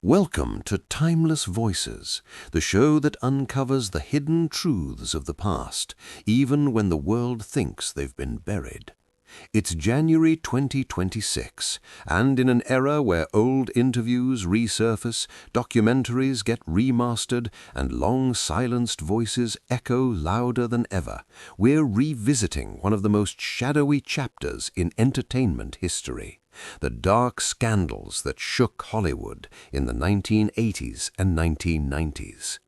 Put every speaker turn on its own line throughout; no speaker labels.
Welcome to Timeless Voices, the show that uncovers the hidden truths of the past, even when the world thinks they've been buried. It's January 2026, and in an era where old interviews resurface, documentaries get remastered, and long-silenced voices echo louder than ever, we're revisiting one of the most shadowy chapters in entertainment history: the dark scandals that shook Hollywood in the 1980s and 1990s.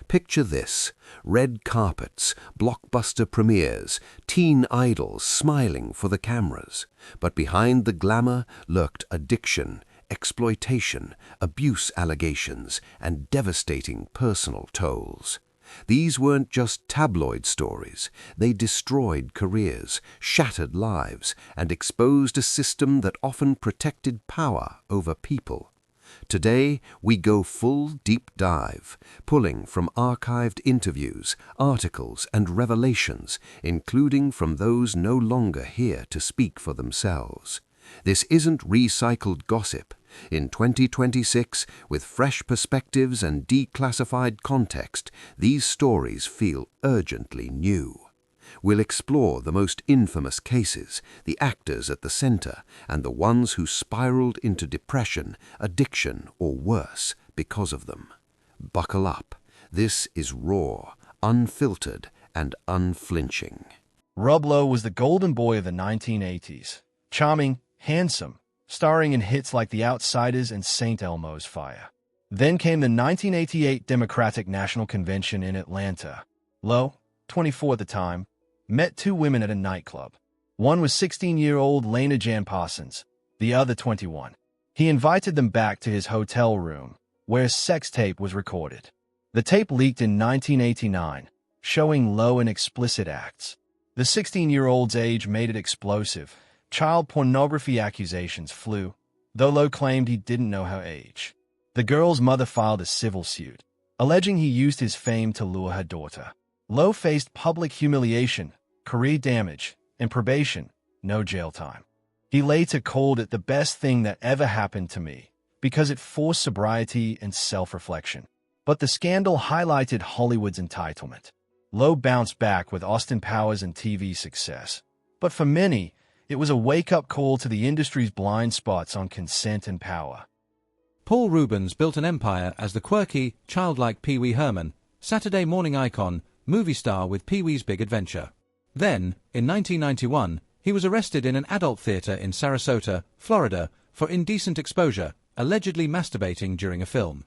Picture this: red carpets, blockbuster premieres, teen idols smiling for the cameras. But behind the glamour lurked addiction, exploitation, abuse allegations, and devastating personal tolls. These weren't just tabloid stories. They destroyed careers, shattered lives, and exposed a system that often protected power over people. Today, we go full deep dive, pulling from archived interviews, articles, and revelations, including from those no longer here to speak for themselves. This isn't recycled gossip. In 2026, with fresh perspectives and declassified context, these stories feel urgently new. We'll explore the most infamous cases, the actors at the center, and the ones who spiraled into depression, addiction, or worse because of them. Buckle up. This is raw, unfiltered, and unflinching.
Rob Lowe was the golden boy of the 1980s. Charming, handsome, starring in hits like The Outsiders and St. Elmo's Fire. Then came the 1988 Democratic National Convention in Atlanta. Lowe, 24 at the time, met two women at a nightclub. One was 16-year-old Lena Jan Parsons, the other 21. He invited them back to his hotel room, where a sex tape was recorded. The tape leaked in 1989, showing Lowe in explicit acts. The 16-year-old's age made it explosive. Child pornography accusations flew, though Lowe claimed he didn't know her age. The girl's mother filed a civil suit, alleging he used his fame to lure her daughter. Lowe faced public humiliation, career damage, and probation, no jail time. He later called it the best thing that ever happened to me, because it forced sobriety and self-reflection. But the scandal highlighted Hollywood's entitlement. Lowe bounced back with Austin Powers and TV success. But for many, it was a wake-up call to the industry's blind spots on consent and power.
Paul Reubens built an empire as the quirky, childlike Pee Wee Herman, Saturday morning icon, movie star with Pee-wee's Big Adventure. Then, in 1991, he was arrested in an adult theater in Sarasota, Florida, for indecent exposure, allegedly masturbating during a film.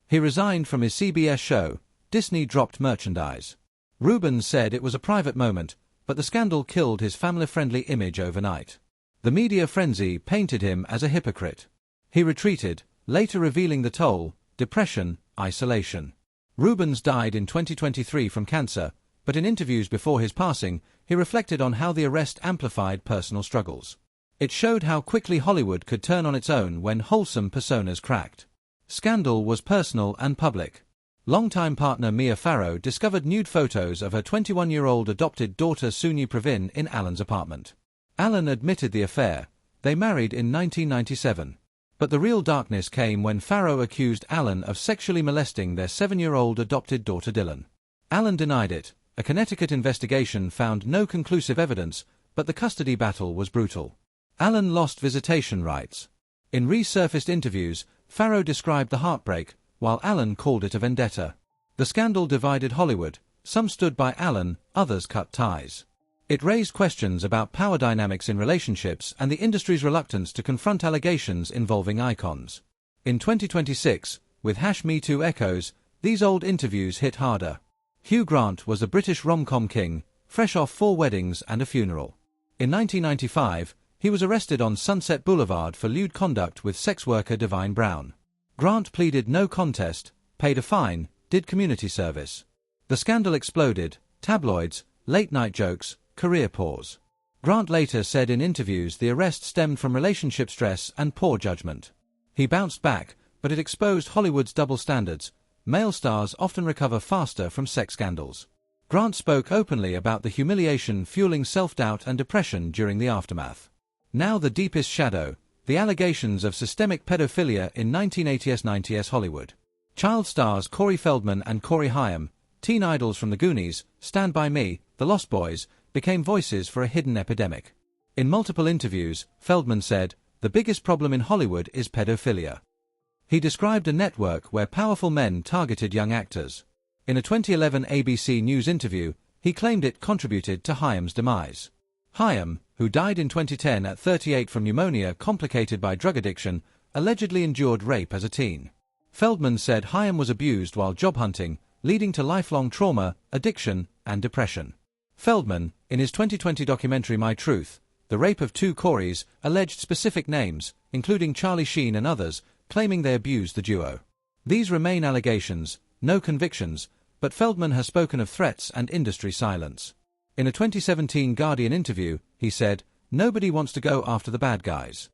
He resigned from his CBS show. Disney dropped merchandise. Reubens said it was a private moment, but the scandal killed his family-friendly image overnight. The media frenzy painted him as a hypocrite. He retreated, later revealing the toll: depression, isolation. Reubens died in 2023 from cancer, but in interviews before his passing, he reflected on how the arrest amplified personal struggles. It showed how quickly Hollywood could turn on its own when wholesome personas cracked. Scandal was personal and public. Longtime partner Mia Farrow discovered nude photos of her 21-year-old adopted daughter Soon-Yi Pravin in Alan's apartment. Alan admitted the affair. They married in 1997. But the real darkness came when Farrow accused Alan of sexually molesting their 7-year-old adopted daughter Dylan. Alan denied it. A Connecticut investigation found no conclusive evidence, but the custody battle was brutal. Alan lost visitation rights. In resurfaced interviews, Farrow described the heartbreak, while Alan called it a vendetta. The scandal divided Hollywood. Some stood by Alan, others cut ties. It raised questions about power dynamics in relationships and the industry's reluctance to confront allegations involving icons. In 2026, with #MeToo echoes, these old interviews hit harder. Hugh Grant was a British rom-com king, fresh off 4 weddings and a funeral. In 1995, he was arrested on Sunset Boulevard for lewd conduct with sex worker Divine Brown. Grant pleaded no contest, paid a fine, did community service. The scandal exploded: tabloids, late-night jokes, career pause. Grant later said in interviews the arrest stemmed from relationship stress and poor judgment. He bounced back, but it exposed Hollywood's double standards. Male stars often recover faster from sex scandals. Grant spoke openly about the humiliation fueling self-doubt and depression during the aftermath. Now the deepest shadow: the allegations of systemic pedophilia in 1980s-90s Hollywood. Child stars Corey Feldman and Corey Haim, teen idols from the Goonies, Stand By Me, The Lost Boys, became voices for a hidden epidemic. In multiple interviews, Feldman said, "The biggest problem in Hollywood is pedophilia." He described a network where powerful men targeted young actors. In a 2011 ABC News interview, he claimed it contributed to Haim's demise. Haim, who died in 2010 at 38 from pneumonia complicated by drug addiction, allegedly endured rape as a teen. Feldman said Haim was abused while job hunting, leading to lifelong trauma, addiction, and depression. Feldman, in his 2020 documentary My Truth, The Rape of Two Coreys, alleged specific names, including Charlie Sheen and others, claiming they abused the duo. These remain allegations, no convictions, but Feldman has spoken of threats and industry silence. In a 2017 Guardian interview, he said, "Nobody wants to go after the bad guys."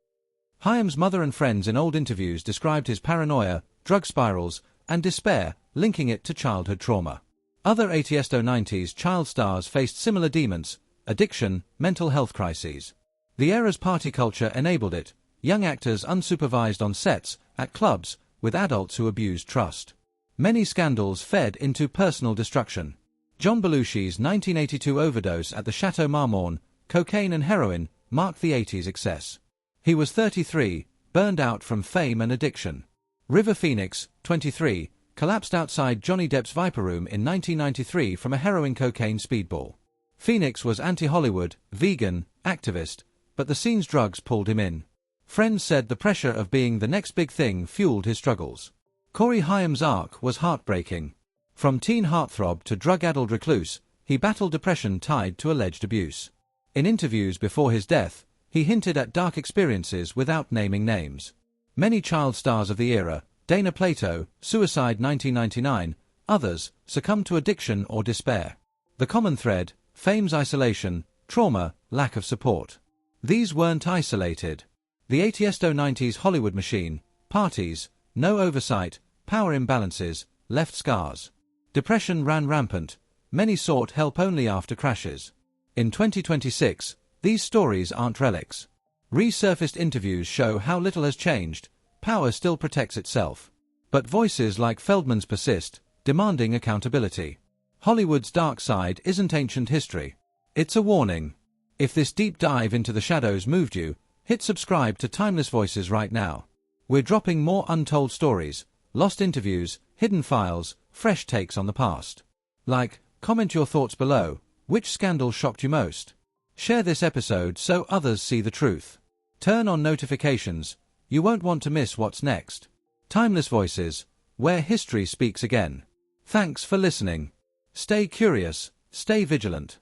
Haim's mother and friends in old interviews described his paranoia, drug spirals, and despair, linking it to childhood trauma. Other 80s-90s child stars faced similar demons: addiction, mental health crises. The era's party culture enabled it, young actors unsupervised on sets, at clubs, with adults who abused trust. Many scandals fed into personal destruction. John Belushi's 1982 overdose at the Chateau Marmorne, cocaine and heroin, marked the 80s excess. He was 33, burned out from fame and addiction. River Phoenix, 23, collapsed outside Johnny Depp's Viper Room in 1993 from a heroin-cocaine speedball. Phoenix was anti-Hollywood, vegan, activist, but the scene's drugs pulled him in. Friends said the pressure of being the next big thing fueled his struggles. Corey Haim's arc was heartbreaking. From teen heartthrob to drug-addled recluse, he battled depression tied to alleged abuse. In interviews before his death, he hinted at dark experiences without naming names. Many child stars of the era, Dana Plato, suicide 1999, others, succumbed to addiction or despair. The common thread, fame's isolation, trauma, lack of support. These weren't isolated. The 80s-90s Hollywood machine, parties, no oversight, power imbalances, left scars. Depression ran rampant. Many sought help only after crashes. In 2026, these stories aren't relics. Resurfaced interviews show how little has changed. Power still protects itself. But voices like Feldman's persist, demanding accountability. Hollywood's dark side isn't ancient history. It's a warning. If this deep dive into the shadows moved you, hit subscribe to Timeless Voices right now. We're dropping more untold stories, lost interviews, hidden files, fresh takes on the past. Like, comment your thoughts below. Which scandal shocked you most? Share this episode so others see the truth. Turn on notifications. You won't want to miss what's next. Timeless Voices, where history speaks again. Thanks for listening. Stay curious, stay vigilant.